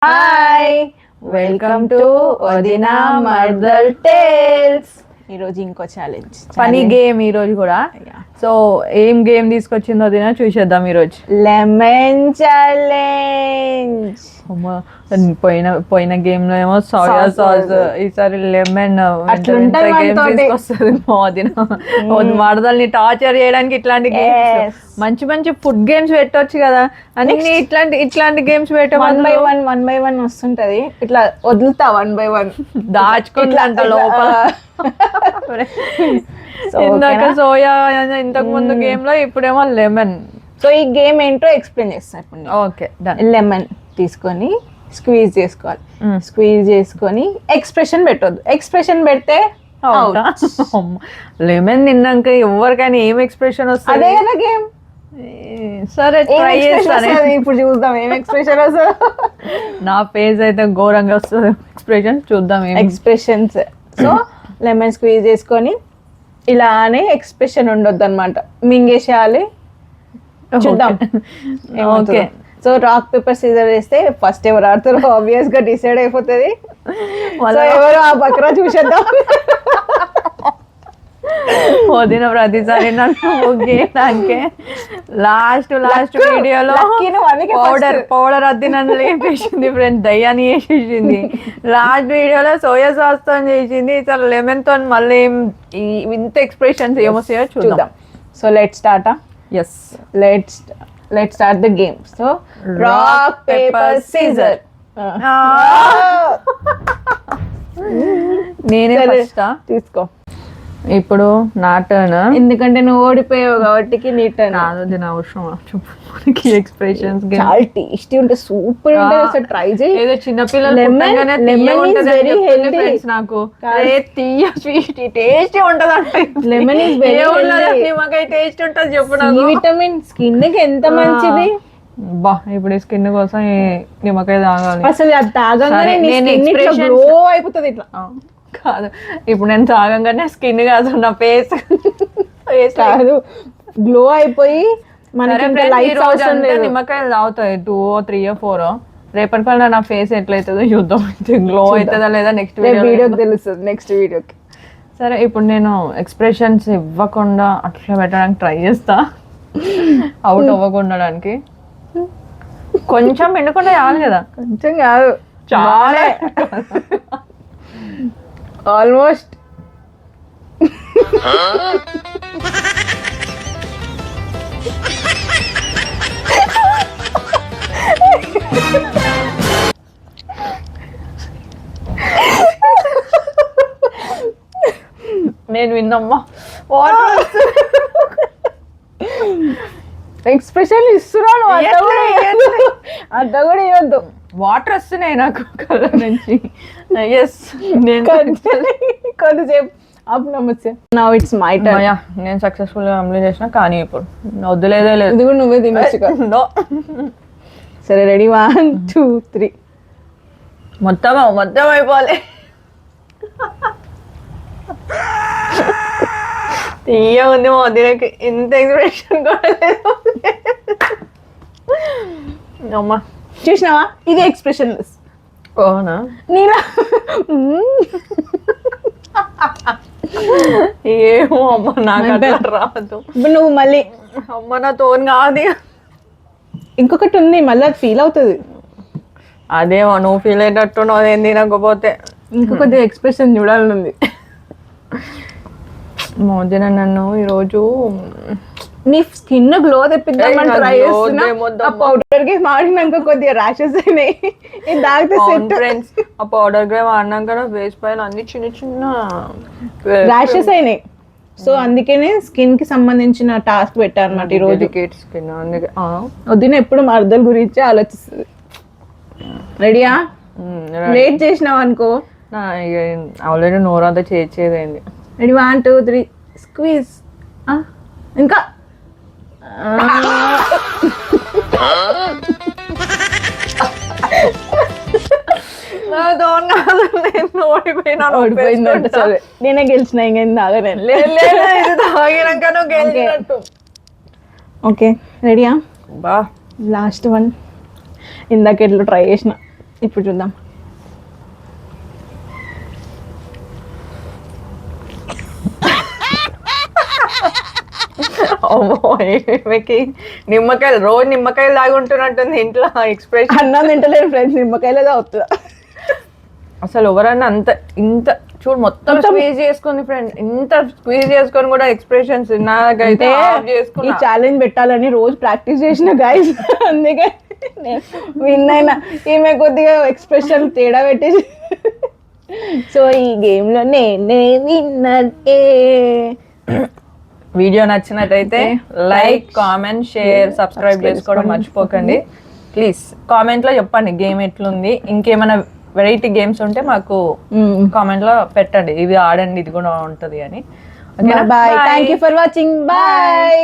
Hi welcome to వదినా మర్దల్ tiles. ఈరోజు ఇంకో ఛాలెంజ్ ఫనీ గేమ్ ఈ రోజు కూడా. సో ఏం గేమ్ తీసుకొచ్చిందో వదినా చూసేద్దాం ఈరోజు. Lemon challenge. పోయిన గేమ్ లో ఏమో సోయా సాస్, ఈసారి లెమన్ వస్తుంది. మరదల్ని టార్చర్ చేయడానికి ఇట్లాంటి గేమ్స్, మంచి మంచి ఫుడ్ గేమ్స్ పెట్టొచ్చు కదా అని ఇట్లాంటి గేమ్స్ పెట్ట వన్ బై వన్ వస్తుంటది. ఇట్లా వదులుతా 1 by 1 దాచుకుంటా లోపల. ఇందాక సోయా, ఇంతకు ముందు గేమ్ లో ఇప్పుడేమో లెమన్. సో ఈ గేమ్ ఏంటో ఎక్స్ప్లెయిన్ చేస్తా ఇప్పుడు. ఓకే, లెమన్ తీసుకొని స్క్వీజ్ చేసుకోవాలి. స్క్వీజ్ చేసుకొని ఎక్స్ప్రెషన్ పెట్టొద్దు. ఎక్స్ప్రెషన్ పెడితే లెమన్ తిన్నాక ఎవరికైనా ఏం ఎక్స్ప్రెషన్ వస్తుంది? అదే కదా గేమ్. సరే ట్రై చేస్తాను. ఇప్పుడు చూద్దాం ఏం ఎక్స్ప్రెషన్ వస్తుంది. నా ఫేస్ అయితే ఘోరంగా వస్తుంది ఎక్స్ప్రెషన్. చూద్దాం ఎక్స్ప్రెషన్స్. సో లెమన్ స్క్వీజ్ చేసుకొని ఇలానే ఎక్స్ప్రెషన్ ఉండొద్దు అనమాట, మింగేసేయాలి. చూద్దాం. Okay, so rock paper scissor వేస్తే ఫస్ట్ ఎవరు ఆడతారో ఆబ్వియస్ గా డిసైడ్ అయిపోతుంది. ఎవరు ఆ బక్రా చూసేద్దాం. వదిన ప్రతిసారి నన్ను ముగ్గేయడానికే లాస్ట్ వీడియోలో పౌడర్ అద్ది నన్ను లేపేసింది ఫ్రెండ్స్, దయ్యాన్ని వేసేసింది. లాస్ట్ వీడియోలో సోయా సాస్ తో చేసింది, ఈసారి లెమన్ తో మళ్ళీ ఇంత ఎక్స్ప్రెషన్స్ ఏమొస్తాయో చూద్దాం. So let's start. Yes, let's start the game. So rock paper scissor. నేనే ఫస్ట్ తీసుకో. ఇప్పుడు నా టర్న్, ఎందుకంటే నువ్వు ఓడిపోయావు కాబట్టి నీ టర్న్. నాది నా అవసరం. మనకి ఎక్స్ప్రెషన్స్ చాలా టేస్టీ ఉంటుంది, సూపర్ ఉంటుంది. అసలు ట్రై చేయి. ఏదో చిన్నపిల్లలు నాకు తీయ స్వీట్ టేస్టీ ఉంటది అంటే లెమన్ ఇస్ వెరీ నిమ్మకాయ టేస్ట్ ఉంటుంది. చెప్పు నాకు. విటమిన్ స్కిన్ కి ఎంత మంచిది. బా, ఇప్పుడు ఈ స్కిన్ కోసం నిమ్మకాయ తాగాలి. అసలు అది తాగంగానే గ్లో అయిపోతుంది. ఇట్లా కాదు, ఇప్పుడు నేను తాగంగానే స్కిన్ కాదు నా ఫేస్ కాదు గ్లో అయిపోయి నిమ్మకాయలు తాగుతాయి 2 or 3 or 4. రేపటి కల్లా నా ఫేస్ ఎట్లయితుందో చూద్దాం, గ్లో అవుతుందా లేదా నెక్స్ట్ వీడియోకి తెలుస్తుంది. నెక్స్ట్ వీడియోకి. సరే, ఇప్పుడు నేను ఎక్స్ప్రెషన్స్ ఇవ్వకుండా అట్లా పెట్టడానికి ట్రై చేస్తా, అవుట్ అవ్వకుండడానికి. కొంచెం ఎండకుండా చాలు కదా. కొంచెం కాదు, చాలా ఆల్మోస్ట్. నేను విన్నమ్మా. ఎక్స్ప్రెషన్ ఇస్తున్నాను, అంత కూడా ఇవ్వద్దు. వాటర్ వస్తున్నాయి నాకు కళ్ళ నుంచి. ఎస్, నేను కొద్దిసేపు అప్ నమస్తే. Now it's my turn. నేను సక్సెస్ఫుల్ గా కంప్లీట్ చేసిన, కానీ ఇప్పుడు వద్దులేదే లేదు. ఇది కూడా నువ్వే తినొచ్చు. సరే, రెడీ 1 2 3. మొత్తం అయిపోవాలి. తీయ ఉంది మా వదినకి, ఇంత ఎక్స్ప్రెషన్ కూడా లేదు. అమ్మా చూసినావా, ఇది ఎక్స్ప్రెషన్ లెస్. ఓనా నీలా ఏమో అమ్మ, నాకు అట్లా రాదు. ఇప్పుడు నువ్వు మళ్ళీ అమ్మ నా తోని కాదు. ఇంకొకటి ఉంది, మళ్ళీ అది ఫీల్ అవుతుంది. అదేమో నువ్వు ఫీల్ అయ్యేటట్టు అదేం తినకపోతే ఇంకొకటి ఎక్స్ప్రెషన్ చూడాలని ఉంది. మోదిన నన్ను ఈరోజు నీ స్కిన్ గ్లో తెప్పిద్దామని ట్రై చేస్తున్నా. ఆ పౌడర్ కి వాడినాక కొద్దిగా ర్యాషెస్ అయినాయి. ఇది తాగితే సెట్. ఫ్రెండ్స్, ఆ పౌడర్ కి వాడినాక ఫేస్ పైన అన్ని చిన్న చిన్న ర్యాషెస్ అయినాయి. సో అందుకనే స్కిన్ కి సంబంధించిన టాస్క్ పెట్టారు అన్నమాట ఈ రోజు. స్కిన్ అందుకే వదిన ఎప్పుడు మరదల గురించి ఆలోచిస్తుంది. రెడీయా? లేట్ చేసినావు అనుకో, ఆల్రెడీ నోరంతా చేసేదైంది. Ready 1 2 3 squeeze. ఇంకా ఓడిపోయిందంట. సరే, నేనే గెలిచిన. ఇంకేం తాగలేదు. ఓకే, రెడీయా? బా, లాస్ట్ వన్. ఇందాక ఎట్లా ట్రై చేసిన, ఇప్పుడు చూద్దాం. ఈమెకి నిమ్మకాయలు రోజు నిమ్మకాయలు తాగుంటున్నట్టుంది ఇంట్లో ఎక్స్ప్రెషన్. అన్నం తింటలేరు ఫ్రెండ్స్, నిమ్మకాయలే తాగుతుందా. అసలు ఎవరన్నా అంత ఇంత చూడు మొత్తం స్క్వీజ్ చేసుకుంది ఫ్రెండ్, ఇంత స్క్వీజ్ చేసుకొని కూడా ఎక్స్ప్రెషన్స్ నాకైతే ఈ ఛాలెంజ్ పెట్టాలని రోజు ప్రాక్టీస్ చేసిన గైస్, అందుకే విన్ అయినా. ఈమె కొద్దిగా ఎక్స్ప్రెషన్ తేడా పెట్టేసి, సో ఈ గేమ్ లో నేనే విన్నర్కే. వీడియో నచ్చినట్టయితే లైక్, కామెంట్, షేర్, సబ్స్క్రైబ్ చేసుకోవడం మర్చిపోకండి ప్లీజ్. కామెంట్ లో చెప్పండి గేమ్ ఎట్లుంది, ఇంకేమైనా వెరైటీ గేమ్స్ ఉంటే మాకు కామెంట్ లో పెట్టండి, ఇది ఆడండి ఇది కూడా ఉంటది అని. Bye, thank you for watching, bye.